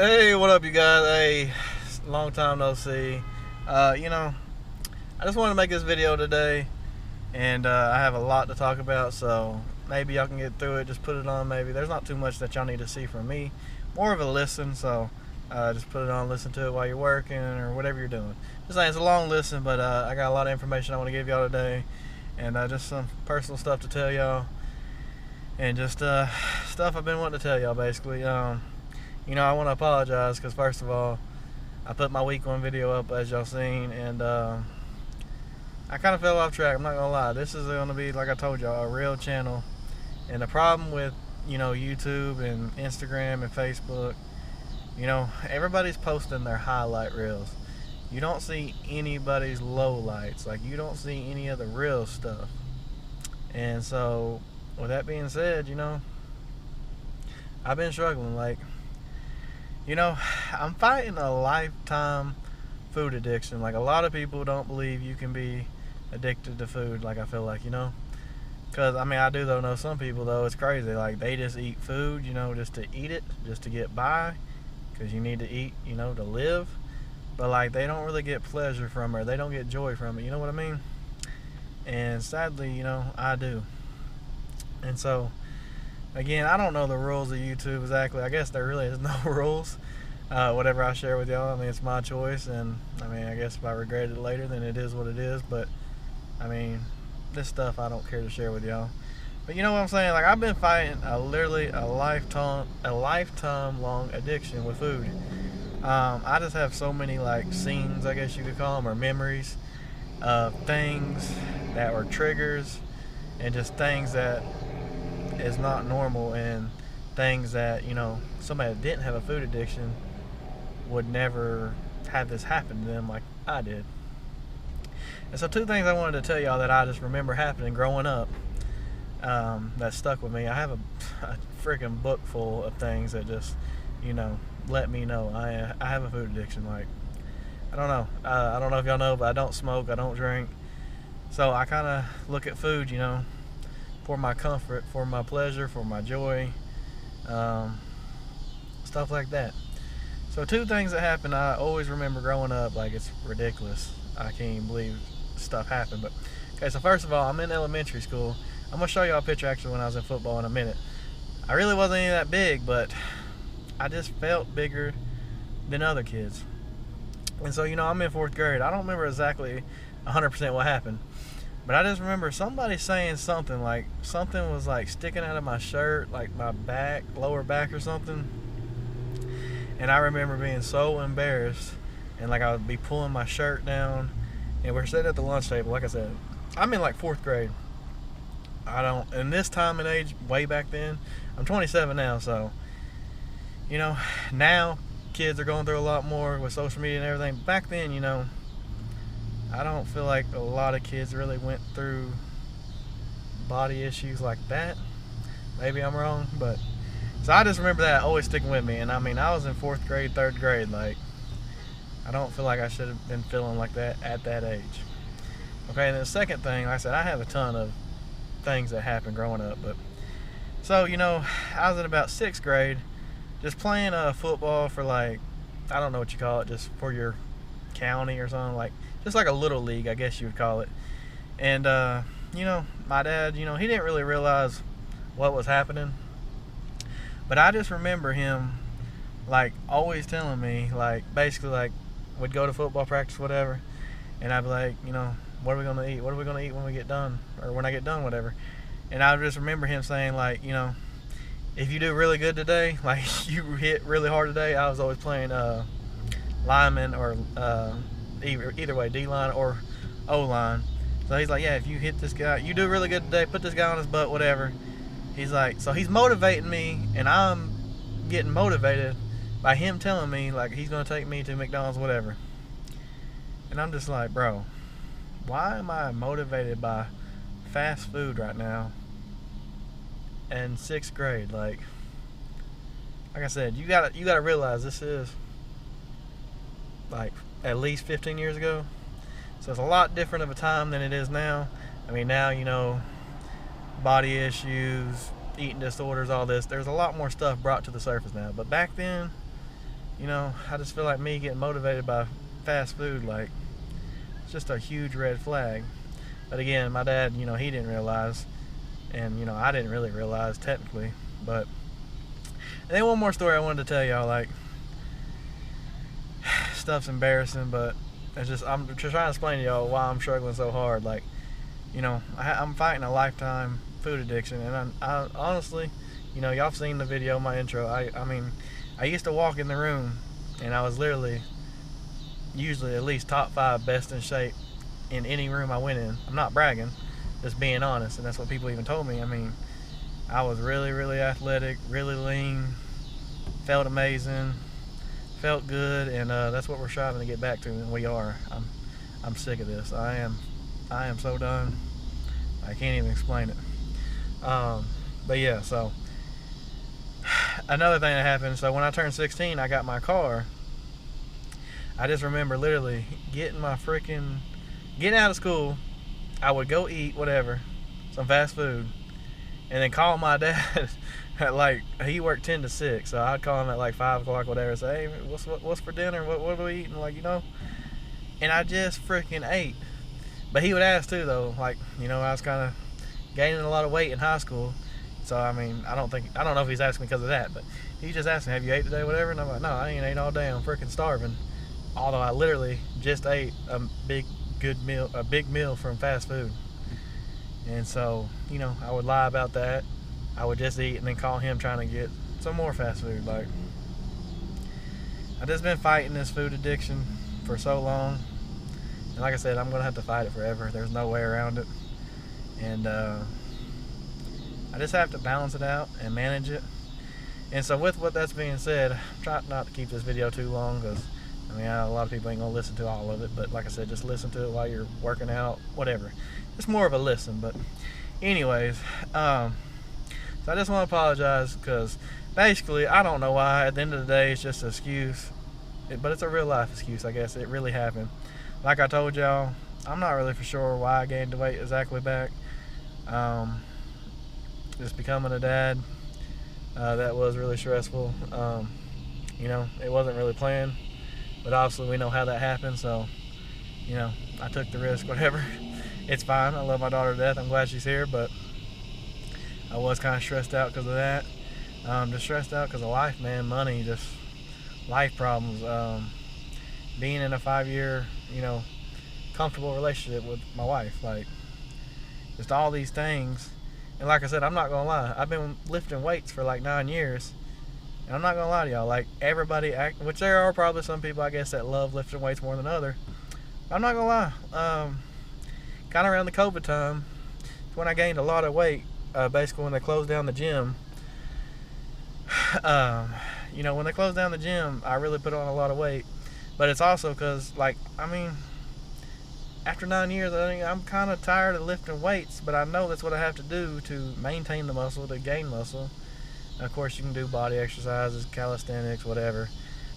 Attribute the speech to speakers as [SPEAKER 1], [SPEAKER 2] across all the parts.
[SPEAKER 1] Hey, what up, you guys? Hey, long time no see. I just wanted to make this video today, and I have a lot to talk about, so maybe y'all can get through it. Just put it on, maybe. There's not too much that y'all need to see from me. More of a listen, so just put it on, listen to it while you're working or whatever you're doing. Just saying, it's a long listen, but I got a lot of information I want to give y'all today, and just some personal stuff to tell y'all, and just stuff I've been wanting to tell y'all, basically. I want to apologize because, first of all, I put my week one video up, as y'all seen, and I kind of fell off track. I'm not going to lie. This is going to be, like I told y'all, a real channel. And the problem with, YouTube and Instagram and Facebook, everybody's posting their highlight reels. You don't see anybody's lowlights. Like, you don't see any of the real stuff. And so, with that being said, I've been struggling. Like, I'm fighting a lifetime food addiction. Like, a lot of people don't believe you can be addicted to food, like, I feel like, because, I do, though, know some people, though, it's crazy. Like, they just eat food, just to eat it, just to get by, because you need to eat, to live. But, like, they don't really get pleasure from it. They don't get joy from it, you know what I mean? And sadly, I do. And so, again, I don't know the rules of YouTube exactly. I guess there really is no rules. Whatever I share with y'all, it's my choice, and I guess if I regret it later, then it is what it is. But this stuff I don't care to share with y'all. But you know what I'm saying? Like, I've been fighting literally a lifetime long addiction with food. I just have so many scenes, I guess you could call them, or memories of things that were triggers, and just things that is not normal, and things that somebody that didn't have a food addiction would never have this happen to them like I did. And so, two things I wanted to tell y'all that I just remember happening growing up, that stuck with me. I have a freaking book full of things that just let me know I have a food addiction. Like, I don't know if y'all know, but I don't smoke, I don't drink, so I kind of look at food for my comfort, for my pleasure, for my joy, stuff like that. So, two things that happened I always remember growing up. Like, it's ridiculous. I can't even believe stuff happened. But okay, so first of all, I'm in elementary school. I'm gonna show y'all a picture actually when I was in football in a minute. I really wasn't any that big, but I just felt bigger than other kids. And so, I'm in fourth grade. I don't remember exactly 100% what happened, but I just remember somebody saying something, like something was sticking out of my shirt, like my back, lower back or something. And I remember being so embarrassed, and I would be pulling my shirt down, and we're sitting at the lunch table. Like I said, I'm in fourth grade. In this time and age, way back then, I'm 27 now, so now kids are going through a lot more with social media and everything. Back then, I don't feel like a lot of kids really went through body issues like that. Maybe I'm wrong, but so I just remember that always sticking with me. And I was in fourth grade, third grade. Like, I don't feel like I should have been feeling like that at that age. Okay, and then the second thing, like I said, I have a ton of things that happened growing up. But so, I was in about sixth grade, just playing football for I don't know what you call it, just for your county or something, just like a little league, I guess you would call it. And my dad, he didn't really realize what was happening, but I just remember him always telling me, basically we'd go to football practice, whatever, and I'd be like, what are we gonna eat? What are we gonna eat when we get done, or when I get done, whatever. And I just remember him saying, if you do really good today, you hit really hard today. I was always playing lineman, or either way, D-line or O-line. So he's like, yeah, if you hit this guy, you do really good today, put this guy on his butt, whatever. He's like, so he's motivating me, and I'm getting motivated by him telling me he's gonna take me to McDonald's, whatever. And I'm just like, bro, why am I motivated by fast food right now in sixth grade? Like I said, you gotta realize this is at least 15 years ago. So it's a lot different of a time than it is now. Now, body issues, eating disorders, all this. There's a lot more stuff brought to the surface now. But back then, you know, I just feel like me getting motivated by fast food, like, it's just a huge red flag. But again, my dad, you know, he didn't realize, and you know, I didn't really realize technically. But and then one more story I wanted to tell y'all. Like, stuff's embarrassing, but it's just, I'm just trying to explain to y'all why I'm struggling so hard. Like, you know, I'm fighting a lifetime food addiction, and I honestly, you know, y'all have seen the video, my intro. I mean, I used to walk in the room, and I was literally usually at least top 5 best in shape in any room I went in. I'm not bragging, just being honest, and that's what people even told me. I mean, I was really, really athletic, really lean, felt amazing, felt good, and that's what we're striving to get back to, and we are. I'm sick of this. I am so done. I can't even explain it. But yeah, so another thing that happened, so when I turned 16, I got my car. I just remember literally getting out of school. I would go eat whatever, some fast food, and then call my dad at, like, he worked 10 to 6, so I'd call him at like 5 o'clock, whatever, say, hey, what's for dinner? What are we eating? Like, you know, and I just freaking ate. But he would ask too, though. Like, you know, I was kind of gaining a lot of weight in high school, so I mean, I don't know if he's asking because of that, but he just asked me, have you ate today, whatever? And I'm like, no, I ain't ate all day. I'm freaking starving. Although I literally just ate a big meal from fast food. And so, you know, I would lie about that. I would just eat and then call him trying to get some more fast food. Like, I've just been fighting this food addiction for so long. And like I said, I'm going to have to fight it forever. There's no way around it. And I just have to balance it out and manage it. And so with what that's being said, try not to keep this video too long, because I mean, a lot of people ain't gonna listen to all of it, but like I said, just listen to it while you're working out, whatever. It's more of a listen. But anyways, so I just want to apologize, because basically, I don't know why. At the end of the day, it's just an excuse, but it's a real life excuse, I guess. It really happened. Like I told y'all, I'm not really for sure why I gained the weight exactly back. Just becoming a dad, that was really stressful. You know, it wasn't really planned. But obviously we know how that happened, so, you know, I took the risk, whatever. It's fine. I love my daughter to death. I'm glad she's here, but I was kind of stressed out because of that. Just stressed out because of life, man. Money, just life problems. Being in a 5-year, you know, comfortable relationship with my wife. Like, just all these things. And like I said, I'm not going to lie. I've been lifting weights for like 9 years. And I'm not gonna lie to y'all, like, everybody which there are probably some people, I guess, that love lifting weights more than others. I'm not gonna lie. Kind of around the COVID time, when I gained a lot of weight. Basically, when they closed down the gym. You know, when they closed down the gym, I really put on a lot of weight. But it's also because, like, I mean, after 9 years, I'm kind of tired of lifting weights, but I know that's what I have to do to maintain the muscle, to gain muscle. Of course, you can do body exercises, calisthenics, whatever.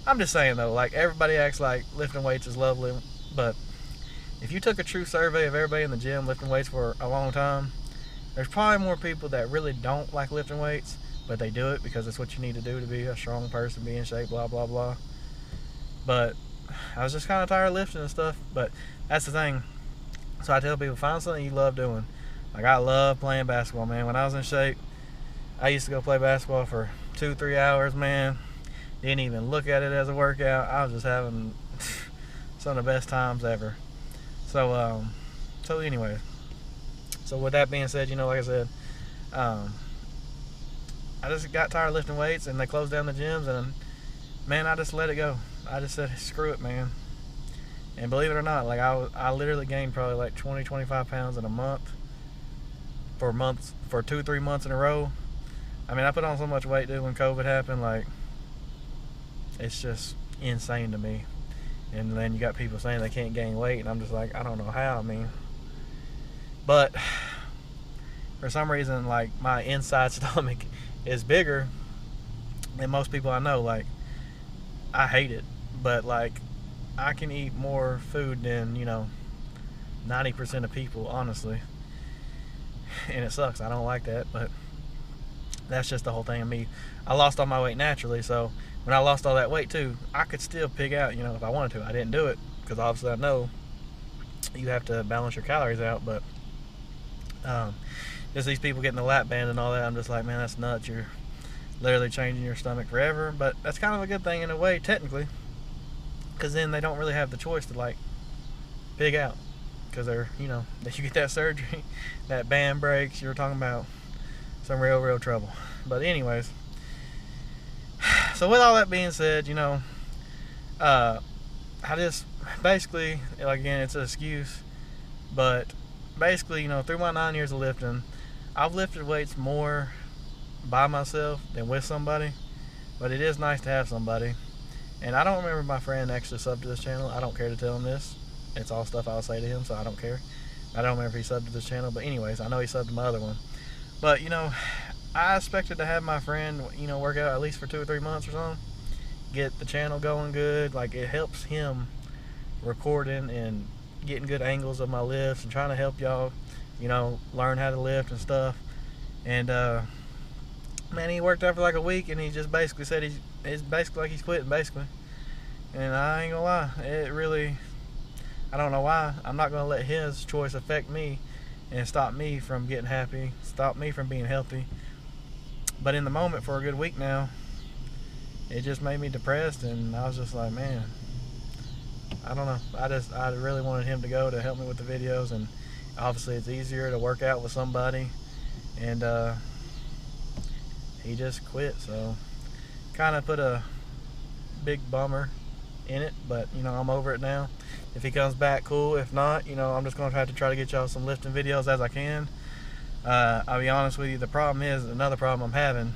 [SPEAKER 1] I'm just saying, though, like, everybody acts like lifting weights is lovely, but if you took a true survey of everybody in the gym lifting weights for a long time, there's probably more people that really don't like lifting weights, but they do it because it's what you need to do to be a strong person, be in shape, blah, blah, blah. But I was just kind of tired of lifting and stuff, but that's the thing. So I tell people, find something you love doing. Like, I love playing basketball, man. When I was in shape, I used to go play basketball for 2-3 hours, man. Didn't even look at it as a workout. I was just having some of the best times ever. So, anyway. So with that being said, you know, like I said, I just got tired of lifting weights, and they closed down the gyms, and man, I just let it go. I just said, screw it, man. And believe it or not, like, I literally gained probably like 20-25 pounds in a month. For 2-3 months in a row. I mean, I put on so much weight, dude, when COVID happened. Like, it's just insane to me. And then you got people saying they can't gain weight, and I'm just like, I don't know how. I mean, but for some reason, like, my inside stomach is bigger than most people I know. Like, I hate it, but like, I can eat more food than, you know, 90% of people, honestly. And it sucks. I don't like that, but That's just the whole thing of me. I lost all my weight naturally, so when I lost all that weight too, I could still pig out, you know, if I wanted to. I didn't do it because obviously I know you have to balance your calories out, but just these people getting the lap band and all that, I'm just like, man, that's nuts. You're literally changing your stomach forever. But that's kind of a good thing in a way, technically, because then they don't really have the choice to like pig out, because they're, you know, if you get that surgery, that band breaks, you're talking about some real trouble. But anyways, so with all that being said, you know, I just basically, like, again, it's an excuse, but basically, you know, through my 9 years of lifting, I've lifted weights more by myself than with somebody, but it is nice to have somebody. And I don't remember my friend actually subbed to this channel. I don't care to tell him this. It's all stuff I'll say to him, so I don't care. I don't remember if he subbed to this channel, but anyways, I know he subbed to my other one. But, you know, I expected to have my friend, you know, work out at least for 2 or 3 months or something, get the channel going good. Like, it helps him recording and getting good angles of my lifts and trying to help y'all, you know, learn how to lift and stuff. And man, he worked out for like a week, and he just basically said it's basically like he's quitting, basically. And I ain't gonna lie, it really, I don't know why. I'm not gonna let his choice affect me and stop me from getting happy, stop me from being healthy. But in the moment, for a good week now, it just made me depressed, and I was just like, man, I don't know. I really wanted him to go to help me with the videos, and obviously it's easier to work out with somebody, and he just quit. So kind of put a big bummer in it, but you know, I'm over it now. If he comes back, cool. If not, you know, I'm just gonna have to try to get y'all some lifting videos as I can. I'll be honest with you, the problem is, another problem I'm having,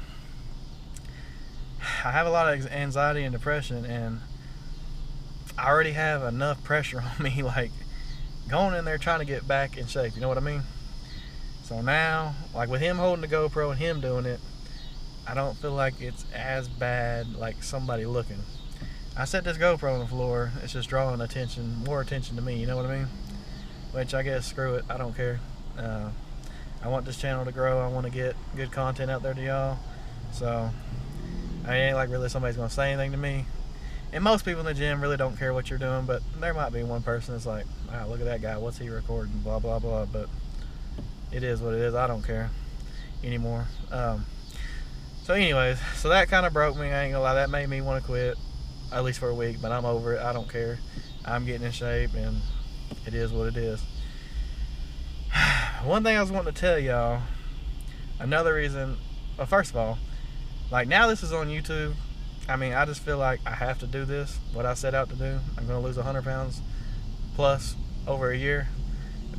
[SPEAKER 1] I have a lot of anxiety and depression, and I already have enough pressure on me, like going in there trying to get back in shape, you know what I mean? So now, like with him holding the GoPro and him doing it, I don't feel like it's as bad like somebody looking. I set this GoPro on the floor, it's just drawing attention, more attention to me, you know what I mean? Which I guess, screw it, I don't care. I want this channel to grow, I want to get good content out there to y'all. So, I ain't like really somebody's gonna say anything to me. And most people in the gym really don't care what you're doing, but there might be one person that's like, wow, look at that guy, what's he recording, blah blah blah. But it is what it is. I don't care anymore. So anyways, so that kind of broke me, I ain't gonna lie. That made me want to quit, at least for a week, but I'm over it. I don't care. I'm getting in shape, and it is what it is. One thing I was wanting to tell y'all, another reason, well, first of all, like, now this is on YouTube. I mean, I just feel like I have to do this, what I set out to do. I'm going to lose 100 pounds plus over a year.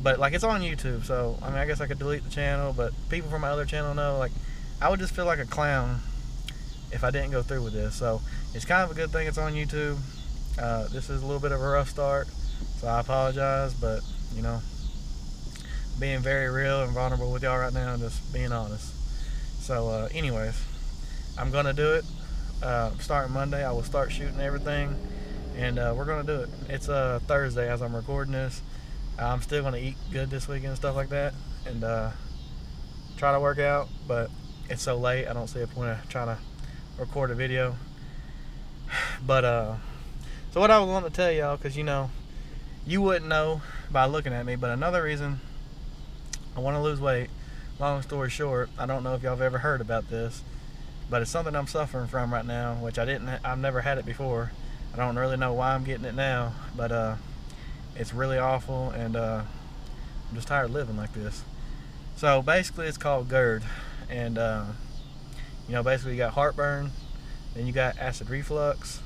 [SPEAKER 1] But, like, it's on YouTube, so, I mean, I guess I could delete the channel, but people from my other channel know, like, I would just feel like a clown if I didn't go through with this. So, it's kind of a good thing it's on YouTube. This is a little bit of a rough start, so I apologize, but, you know, being very real and vulnerable with y'all right now, and just being honest. So, anyways, I'm going to do it. Starting Monday, I will start shooting everything, and we're going to do it. It's Thursday as I'm recording this. I'm still going to eat good this weekend and stuff like that, and try to work out, but it's so late, I don't see a point of trying to record a video. But so what I was wanting to tell y'all, because you know, you wouldn't know by looking at me, but another reason I want to lose weight, long story short, I don't know if y'all have ever heard about this, but it's something I'm suffering from right now, which I've never had it before. I don't really know why I'm getting it now, but it's really awful, and I'm just tired of living like this. So basically it's called Gerd, and you know, basically you got heartburn, then you got acid reflux,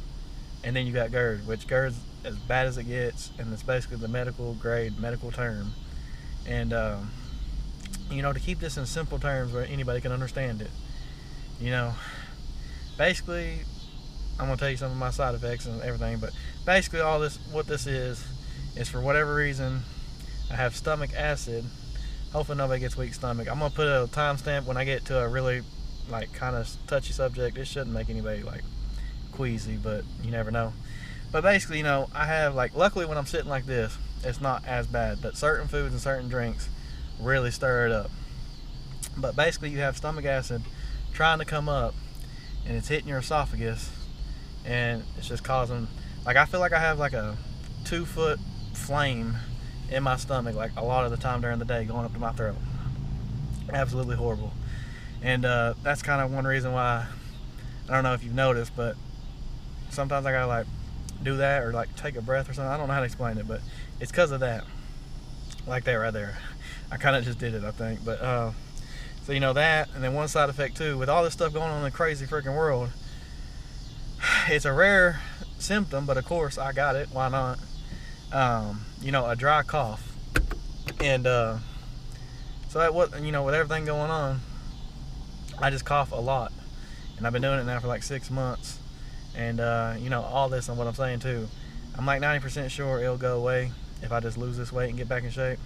[SPEAKER 1] and then you got Gerd, which Gerd's as bad as it gets, and it's basically the medical grade, medical term. And you know, to keep this in simple terms where anybody can understand it, you know, basically, I'm gonna tell you some of my side effects and everything, but basically all this, what this is for whatever reason, I have stomach acid. Hopefully nobody gets weak stomach. I'm gonna put a timestamp when I get to a really, like, kind of touchy subject. It shouldn't make anybody, like, queasy, but you never know. But basically, you know, I have, like, luckily when I'm sitting like this, it's not as bad, but certain foods and certain drinks really stir it up. But basically you have stomach acid trying to come up, and it's hitting your esophagus, and it's just causing, like, I feel like I have like a 2-foot flame in my stomach, like a lot of the time during the day, going up to my throat. Absolutely horrible. And that's kind of one reason why, I don't know if you've noticed, but sometimes I gotta like do that or like take a breath or something. I don't know how to explain it, but it's because of that. Like that right there. I kind of just did it, I think. But so you know that, and then one side effect too, with all this stuff going on in the crazy freaking world, it's a rare symptom, but of course I got it. Why not? You know, a dry cough, and so that what, you know, with everything going on, I just cough a lot, and I've been doing it now for like 6 months, and you know, all this and what I'm saying too, I'm like 90% sure it'll go away if I just lose this weight and get back in shape.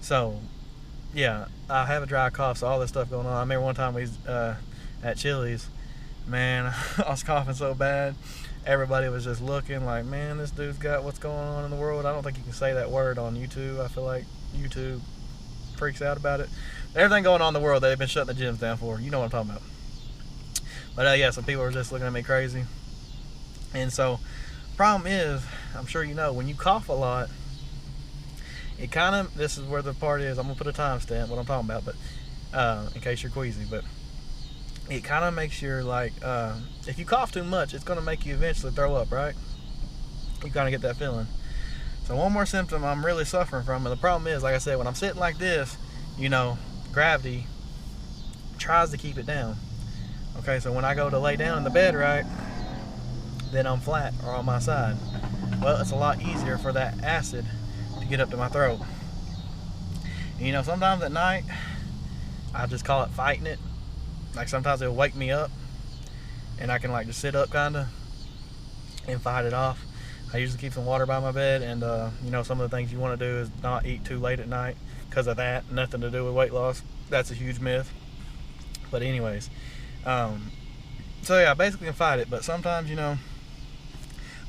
[SPEAKER 1] So yeah, I have a dry cough, so all this stuff going on. I remember one time we was at Chili's, man, I was coughing so bad, everybody was just looking like, man, this dude's got what's going on in the world. I don't think you can say that word on YouTube. I feel like YouTube freaks out about it. Everything going on in the world, they've been shutting the gyms down for. You know what I'm talking about. But yeah, some people were just looking at me crazy. And so, problem is, I'm sure you know, when you cough a lot, it kind of, this is where the part is, I'm going to put a timestamp, what I'm talking about, but in case you're queasy, but it kind of makes your, like, if you cough too much, it's going to make you eventually throw up, right? You kind of get that feeling. So one more symptom I'm really suffering from, and the problem is, like I said, when I'm sitting like this, you know, gravity tries to keep it down. Okay, so when I go to lay down in the bed, right, then I'm flat or on my side. Well, it's a lot easier for that acid to get up to my throat. And, you know, sometimes at night, I just call it fighting it. Like sometimes it'll wake me up, and I can like just sit up kinda and fight it off. I usually keep some water by my bed, and you know, some of the things you want to do is not eat too late at night because of that. Nothing to do with weight loss. That's a huge myth. But anyways, so yeah, I basically can fight it. But sometimes, you know,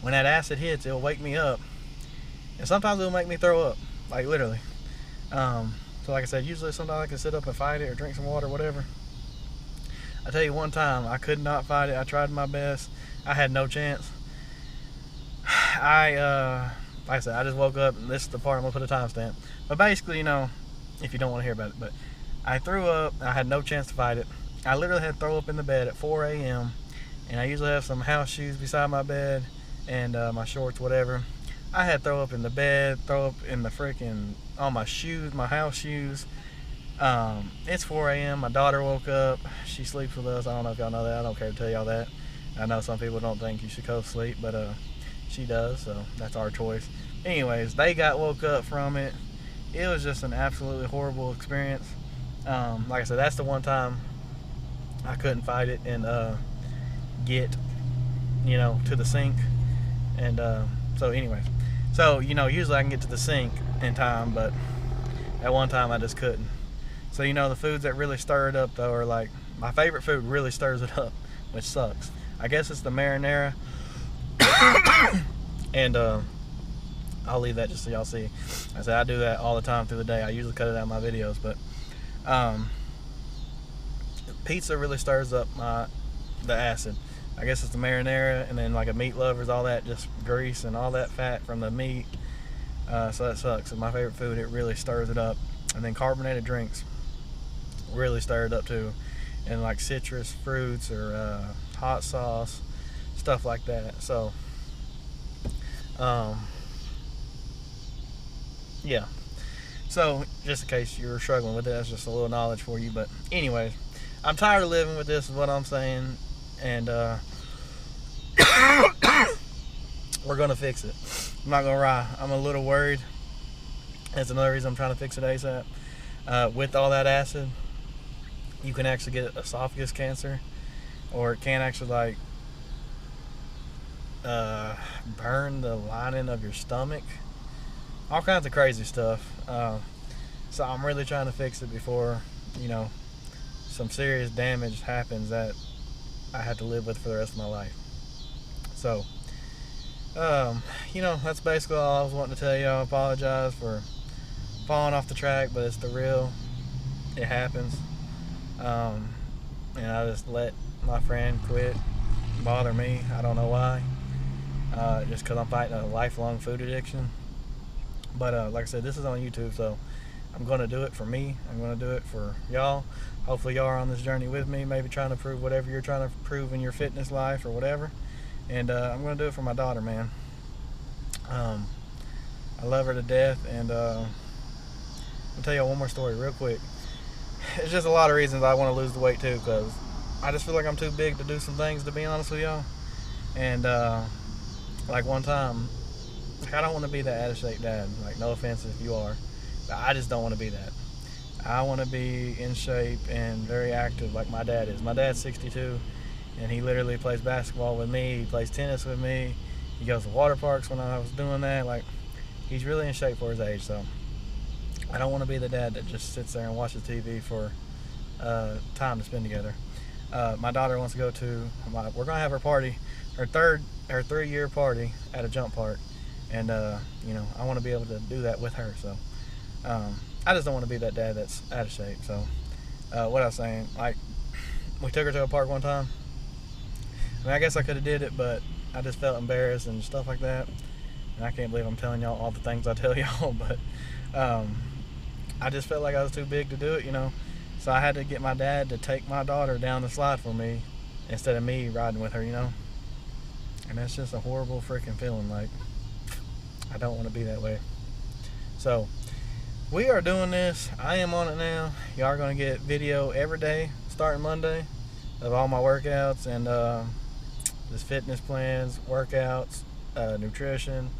[SPEAKER 1] when that acid hits, it'll wake me up, and sometimes it'll make me throw up, like literally. So like I said, usually sometimes I can sit up and fight it or drink some water, whatever. I tell you, one time I could not fight it. I tried my best. I had no chance. Like I said, I just woke up, and this is the part I'm gonna put a timestamp. But basically, you know, if you don't want to hear about it, but I threw up. I had no chance to fight it. I literally had to throw up in the bed at 4 a.m. and I usually have some house shoes beside my bed and my shorts, whatever. I had to throw up in the bed, throw up in the freaking, on my shoes, my house shoes. It's 4 a.m. My daughter woke up. She sleeps with us. I don't know if y'all know that. I don't care to tell y'all that. I know some people don't think you should go to sleep, but she does, so that's our choice. Anyways, they got woke up from it. It was just an absolutely horrible experience. Like I said, that's the one time I couldn't fight it and get, you know, to the sink. And so anyways, so, you know, usually I can get to the sink in time, but at one time I just couldn't. So, you know, the foods that really stir it up, though, are like, my favorite food really stirs it up, which sucks. I guess it's the marinara. And I'll leave that just so y'all see. I said I do that all the time through the day. I usually cut it out of my videos, but pizza really stirs up the acid. I guess it's the marinara, and then like a meat lovers, all that just grease and all that fat from the meat. So that sucks. It's my favorite food. It really stirs it up. And then carbonated drinks really stir it up too, and like citrus fruits or hot sauce, stuff like that. So yeah, so just in case you're struggling with it, that's just a little knowledge for you. But anyways, I'm tired of living with this, is what I'm saying, and we're gonna fix it. I'm not gonna lie, I'm a little worried. That's another reason I'm trying to fix it ASAP. With all that acid, you can actually get esophagus cancer, or it can actually like burn the lining of your stomach. All kinds of crazy stuff. So I'm really trying to fix it before, you know, some serious damage happens that I have to live with for the rest of my life. So, you know, that's basically all I was wanting to tell you. I apologize for falling off the track, but it's the real. It happens. And I just let my friend quit bother me. I don't know why. Just because I'm fighting a lifelong food addiction. But like I said, this is on YouTube, so I'm going to do it for me. I'm going to do it for y'all. Hopefully y'all are on this journey with me, maybe trying to prove whatever you're trying to prove in your fitness life or whatever. And I'm going to do it for my daughter, man. I love her to death. And I'll tell y'all one more story real quick. It's just a lot of reasons I want to lose the weight too, because I just feel like I'm too big to do some things, to be honest with y'all. And like one time, I don't want to be that out of shape dad. Like, no offense if you are, but I just don't want to be that. I want to be in shape and very active like my dad is. My dad's 62, and he literally plays basketball with me. He plays tennis with me. He goes to water parks when I was doing that. Like, he's really in shape for his age. So I don't want to be the dad that just sits there and watches TV for time to spend together. My daughter wants to go to, we're going to have her party, her 3-year party at a jump park. And, you know, I want to be able to do that with her. So I just don't want to be that dad that's out of shape. So what I was saying, like, we took her to a park one time. I mean, I guess I could have did it, but I just felt embarrassed and stuff like that. And I can't believe I'm telling y'all all the things I tell y'all, but I just felt like I was too big to do it, you know. So I had to get my dad to take my daughter down the slide for me instead of me riding with her, you know. And that's just a horrible freaking feeling. Like, I don't want to be that way. So we are doing this. I am on it now. Y'all are going to get video every day starting Monday of all my workouts and just fitness plans, workouts, nutrition,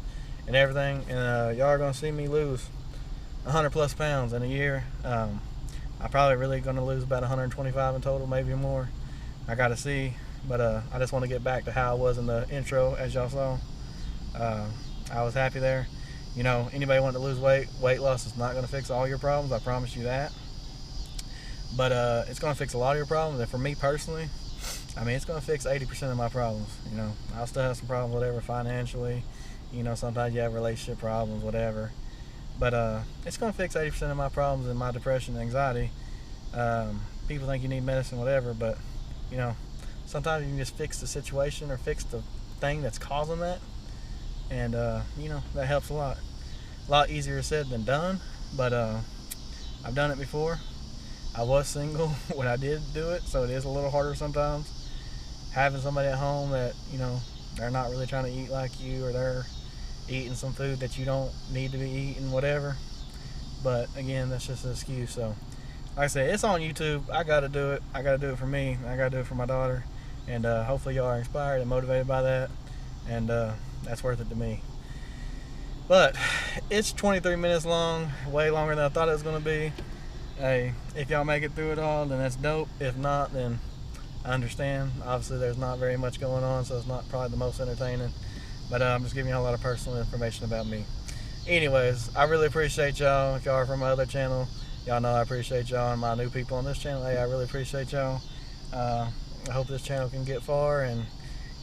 [SPEAKER 1] and everything. And y'all are going to see me lose 100 plus pounds in a year. I'm probably really going to lose about 125 in total, maybe more. I got to see. But I just want to get back to how I was in the intro, as y'all saw. I was happy there. You know, anybody wanting to lose weight, weight loss is not going to fix all your problems. I promise you that. But it's going to fix a lot of your problems. And for me personally, I mean, it's going to fix 80% of my problems. You know, I'll still have some problems, whatever, financially. You know, sometimes you have relationship problems, whatever. But it's going to fix 80% of my problems and my depression and anxiety. People think you need medicine, whatever, but, you know, sometimes you can just fix the situation or fix the thing that's causing that. And, you know, that helps a lot. A lot easier said than done, but I've done it before. I was single when I did do it, so it is a little harder sometimes. Having somebody at home that, you know, they're not really trying to eat like you, or they're eating some food that you don't need to be eating, whatever. But, again, that's just an excuse. So, like I said, it's on YouTube. I got to do it. I got to do it for me. I got to do it for my daughter. And hopefully y'all are inspired and motivated by that. And that's worth it to me. But it's 23 minutes long, way longer than I thought it was going to be. Hey, if y'all make it through it all, then that's dope. If not, then I understand. Obviously, there's not very much going on, so it's not probably the most entertaining. But I'm just giving y'all a lot of personal information about me. Anyways, I really appreciate y'all. If y'all are from my other channel, y'all know I appreciate y'all. And my new people on this channel, hey, I really appreciate y'all. I hope this channel can get far and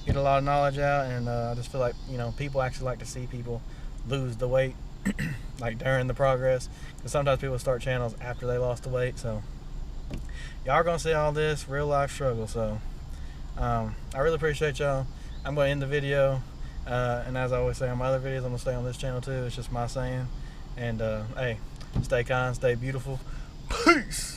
[SPEAKER 1] get a lot of knowledge out. And I just feel like, you know, people actually like to see people lose the weight like during the progress, because sometimes people start channels after they lost the weight. So y'all are gonna see all this real life struggle. So I really appreciate y'all. I'm gonna end the video, and as I always say on my other videos, I'm gonna stay on this channel too. It's just my saying. And hey, stay kind, stay beautiful. Peace.